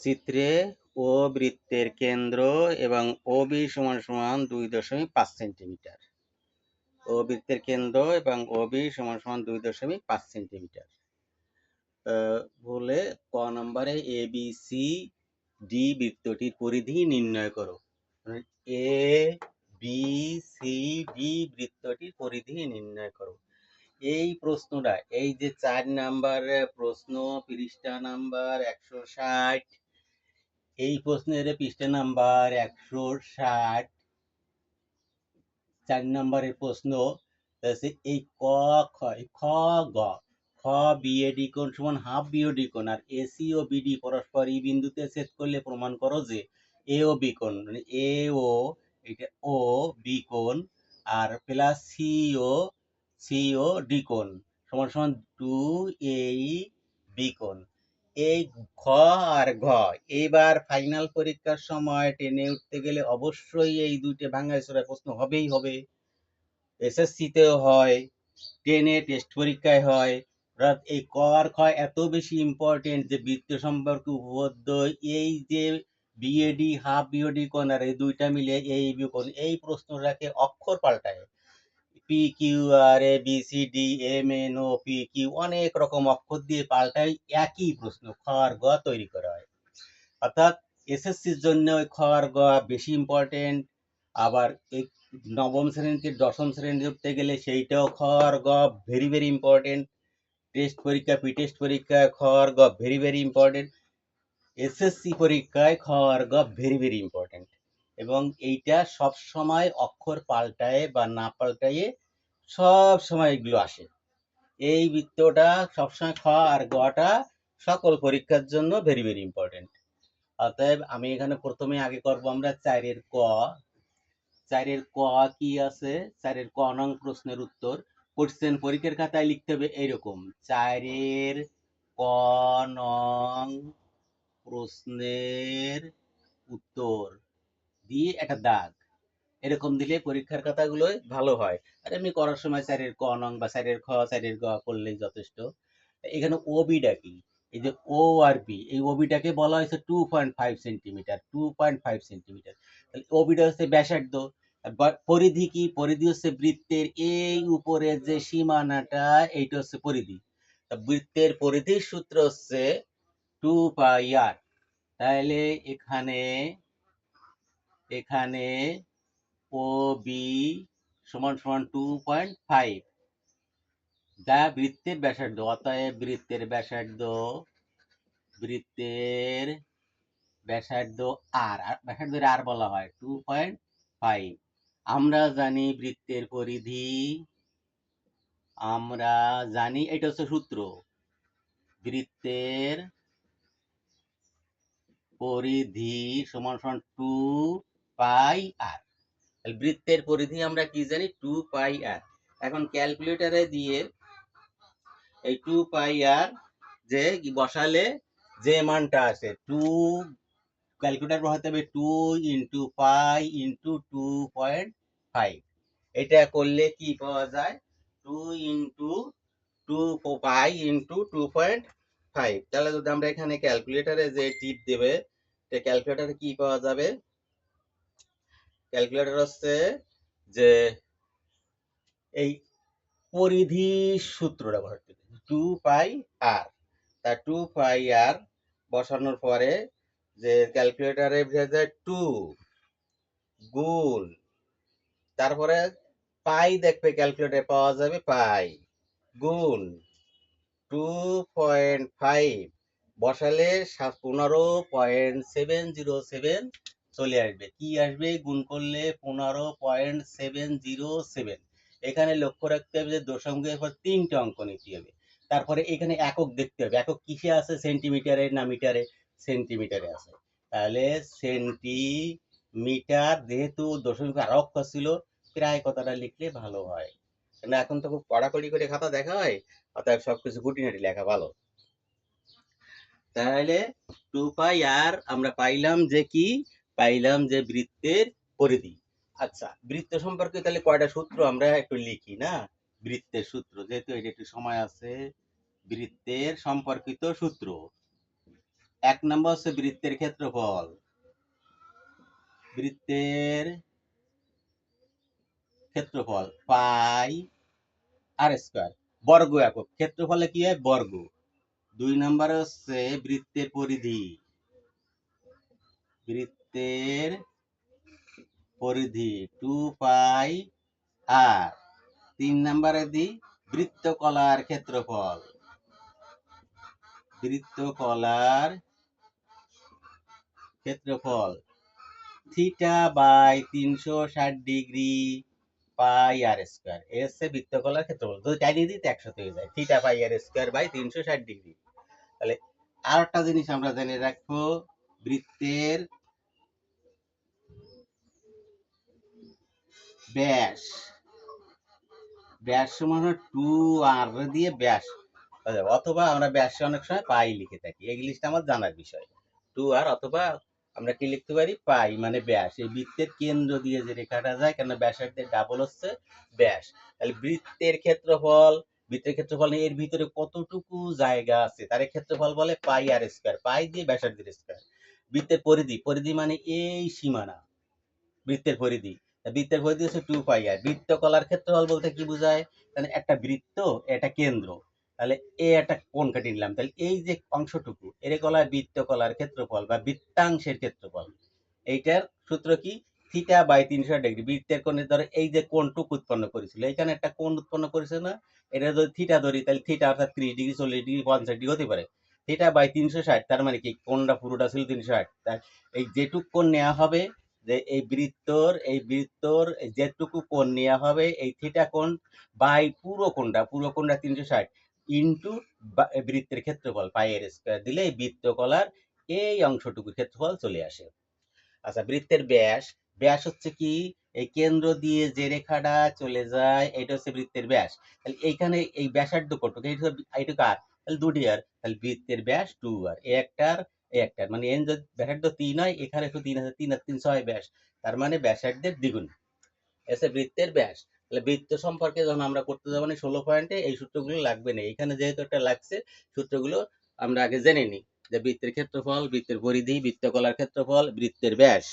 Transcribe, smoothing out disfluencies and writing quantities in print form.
চিত্রে ও বৃত্তের কেন্দ্র এবং OB সমান সমান 2.5 সেন্টিমিটার। ও বৃত্তের কেন্দ্র এবং OB সমান সমান 2.5 সেন্টিমিটার বলে ক নম্বরে ABCD বৃত্তটির পরিধি নির্ণয় করো। ABCD বৃত্তটির পরিধি নির্ণয় করো। এই প্রশ্নটা, এই যে 4 নাম্বারের প্রশ্ন, পৃষ্ঠা নাম্বার 160, এই প্রশ্নের পৃষ্ঠা নাম্বার 160, 4 নম্বরের প্রশ্ন এই ক খ গ খ বিএডি কোণ সমান হাফ বিওডি কোণ, আর এসি ও বিডি পরস্পর ই বিন্দুতে ছেদ করলে প্রমাণ করো যে এ ও বি কোণ, মানে এ ও এটা ও বি কোণ আর প্লাস সি ও ডি কোণ সমান সমান 2AE বি কোণ। এই খ আর ঘ এইবার ফাইনাল পরীক্ষার সময় টেনে উঠতে গেলে অবশ্যই এই দুইটা ভাঙাচোরা প্রশ্ন হবেই হবে। এসএসসিতেও হয়, 10-এ টেস্ট পরীক্ষায় হয়। এই ক আর খ এত বেশি ইম্পর্টেন্ট যে বৃত্ত সম্পর্কে উপপাদ্য, এই যে বিএডি হাফ বিওডি কোণ আর এই দুইটা মিলে এই কোণ, এই প্রশ্নটাকে অক্ষর পাল্টায়। পি কিউ আর A B C D M N O P Q অনেক রকম অক্ষর দিয়ে পাল্টায় একই প্রশ্ন খ আর গ তৈরি করা হয়। অর্থাৎ এসএসসির জন্য ওই খ আর গ বেশি ইম্পর্টেন্ট। আবার এই নবম শ্রেণীতে দশম শ্রেণী উঠতে গেলে সেইটাও খ আর গ ভেরি ভেরি ইম্পর্টেন্ট। টেস্ট পরীক্ষা, প্রি টেস্ট পরীক্ষায় খ আর গ ভেরি ভেরি ইম্পর্টেন্ট। এসএসসি পরীক্ষায় খ আর গ ভেরি ভেরি ইম্পর্টেন্ট। এবং এইটা সব সময় অক্ষর পাল্টায় বা না পাল্টায়ে সব সময় এগুলো আসে। এই বৃত্তটা সবসময় খ আর গটা সকল পরীক্ষার জন্য ভেরি ভেরি ইম্পর্টেন্ট। অতএব আমি এখানে প্রথমে আগে করব আমরা 4-এর ক। 4-এর ক কি আছে? 4-এর ক নং প্রশ্নের উত্তর কোশ্চেন পরীক্ষার খাতায় লিখতে হবে এইরকম: 4-এর ক নং প্রশ্নের উত্তর দিয়ে একটা দাগ এরকম দিলে পরীক্ষার খাতাগুলো ভালো হয়। আর এমনি করার সময় 4-এর ক নং বা 4-এর খ 4-এর গ করলেই যথেষ্ট। এখানে ওবিটা কি? এই যে ও আর বি, এই ওবিটাকে বলা হয়েছে 2.5 সেন্টিমিটার। 2.5 সেন্টিমিটার ওবিটা হচ্ছে ব্যাসার্ধ। পরিধি কি? পরিধি হচ্ছে বৃত্তের এই উপরের যে সীমানাটা, এইটা হচ্ছে পরিধি। বৃত্তের পরিধির সূত্র হচ্ছে 2πr। তাহলে এখানে ও বি সমান সমান 2.5, যা বৃত্তের ব্যাসার্ধ। অতএব বৃত্তের ব্যাসার্ধ আর ব্যাসার্ধের আর বলা হয় 2.5। আমরা জানি বৃত্তের পরিধি, আমরা জানি এটা হচ্ছে সূত্র, বৃত্তের পরিধি সমান সমান 2πr। বৃত্তের পরিধি আমরা কি জানি? 2πr। এখন ক্যালকুলেটরে দিয়ে এই 2πr যে বসালে যে মানটা আসে, 2 ক্যালকুলেটর বসাতে হবে 2 ইন্টু পাই ইন্টু 2.5। এটা করলে কি পাওয়া যায়? 2 ইন্টু 2 পাই ইন্টু 2.5। তাহলে যদি আমরা এখানে ক্যালকুলেটরে যে টিপ দেবে, ক্যালকুলেটরে কি পাওয়া যাবে? ক্যালকুলেটর হচ্ছে যে এই পরিধি সূত্রটা বসাতে 2πr। তা 2πr বসানোর পরে যে ক্যালকুলেটরে ভেজে 2 গুণ, তারপরে পাই দেখবে ক্যালকুলেটরে পাওয়া যাবে পাই গুণ 2.5 বসালে 15.707 চলে আসবে। কি আসবে? গুণ করলে 15.707। এখানে লক্ষ্য রাখতে হবে যে দশমিকের পর 3টে অঙ্ক নিতে হবে। তারপরে এখানে একক দেখতে হবে, একক কিসে আছে? সেন্টিমিটারে না মিটারে? সেন্টিমিটারে আছে। তাহলে সেন্টিমিটার, যেহেতু দশমিক আর অক্ষর ছিল, প্রায় কথাটা লিখলে ভালো হয়। না এখন তো খুব কড়াকড়ি করে খাতা দেখা হয়, অতএব সবকিছু খুঁটিনাটি লেখা ভালো। তাহলে 2πr আমরা পাইলাম যে কি? পাইলাম যে বৃত্তের পরিধি। আচ্ছা, বৃত্ত সম্পর্কে তাহলে কয়টা সূত্র আমরা একটু লিখি না? বৃত্তের সূত্র, যেহেতু এটা একটু সময় আছে, বৃত্তের সম্পর্কিত সূত্র। এক নম্বর হচ্ছে বৃত্তের ক্ষেত্রফল। বৃত্তের ক্ষেত্রফল পাই আর স্কয়ার, বর্গ একক। ক্ষেত্রফলে কি হয়? বর্গ। 2 নম্বরে হচ্ছে বৃত্তের পরিধি। বৃত্তের পরিধি 2 পাই আর। 3 নম্বরে দিই বৃত্তকলার ক্ষেত্রফল। বৃত্তকলার ক্ষেত্রফল theta by 360 degree pi R square. এ হচ্ছে বৃত্তকলার ক্ষেত্রফল। যদি চাইলে দিই তো একসাথে হয়ে যায়, theta pi R square by 360 degree. তাহলে আর একটা জিনিস আমরা জেনে রাখবো, বৃত্তের ব্যাস। ব্যাস সমান 2r দিয়ে ব্যাস, অথবা আমরা ব্যাসে অনেক সময় পাই লিখে থাকি, এই জিনিসটা আমার জানার বিষয়। 2r অথবা আমরা কি লিখতে পারি? পাই মানে ব্যাস। এই বৃত্তের কেন্দ্র দিয়ে যে রেখাটা যায়, কেন ব্যাসার্ধের ডাবল হচ্ছে ব্যাস। তাহলে বৃত্তের ক্ষেত্রফল, বৃত্তের ক্ষেত্রফল এর ভিতরে কতটুকু জায়গা আছে তার ক্ষেত্রফল বলে পাই আর স্কয়ার, পাই দিয়ে ব্যাসার্ধের স্কয়ার। বৃত্তের পরিধি, পরিধি মানে এই সীমানা, বৃত্তের পরিধি। বৃত্তের পরিধি হচ্ছে 2 পাই আর। বৃত্তকলার ক্ষেত্রফল বলতে কি বোঝায়? তাহলে একটা বৃত্ত, এটা কেন্দ্র, তাহলে এ একটা কোণ কেটে নিলাম, তাহলে এই যে অংশটুকু এর কলায় বৃত্তকলার ক্ষেত্রফল বা বৃত্তাংশের ক্ষেত্রফল। এইটার সূত্র কি? Theta by 360 degree. বৃত্তের কোণে ধরো এই যে কোণটুকু উৎপন্ন করেছিল, এখানে একটা কোণ উৎপন্ন করেছে না, এটা যদি থিটা ধরি তাহলে থিটা অর্থাৎ 30 ডিগ্রি, 40 ডিগ্রি, 50 ডিগ্রি হতে পারে। থিটা বাই 360 তার মানে কি কোণটা পুরোটা ছিল 360। তাই এই যেটুক কোণ নেওয়া হবে, যে এই বৃত্তর যেটুকু কোণ নেওয়া হবে, এই থিটা কোণ বাই পুরো কোণটা 360 ইন্টু বৃত্তের ক্ষেত্রফল পাই এর স্কয়ার দিলে এই বৃত্তকলার এই অংশটুকু ক্ষেত্রফল চলে আসে। আচ্ছা, বৃত্তের ব্যাস। ব্যাস হচ্ছে কি? এই কেন্দ্র দিয়ে যে রেখাটা চলে যায় এটা হচ্ছে বৃত্তের ব্যাস। তাহলে এইখানে এই ব্যাসার্ধ কতটুকু? এইটুকু আর, তাহলে 2 আর। তাহলে বৃত্তের ব্যাস 2r। এ একটার মানে এন যদি ব্যাসার্ধ 3 হয়, এখানে একটু 3 আছে, 3 আর 3 6 ব্যাস, তার মানে ব্যাসার্ধের দ্বিগুণ। এসে বৃত্তের ব্যাস। তাহলে বৃত্ত সম্পর্কে যখন আমরা করতে যাবো না 16 পয়েন্টে, এই সূত্রগুলো লাগবে না। এখানে যেহেতু একটা লাগছে, সূত্রগুলো আমরা আগে জেনে নিই, যে বৃত্তের ক্ষেত্রফল, বৃত্তের পরিধি, বৃত্তকলার ক্ষেত্রফল, বৃত্তের ব্যাস।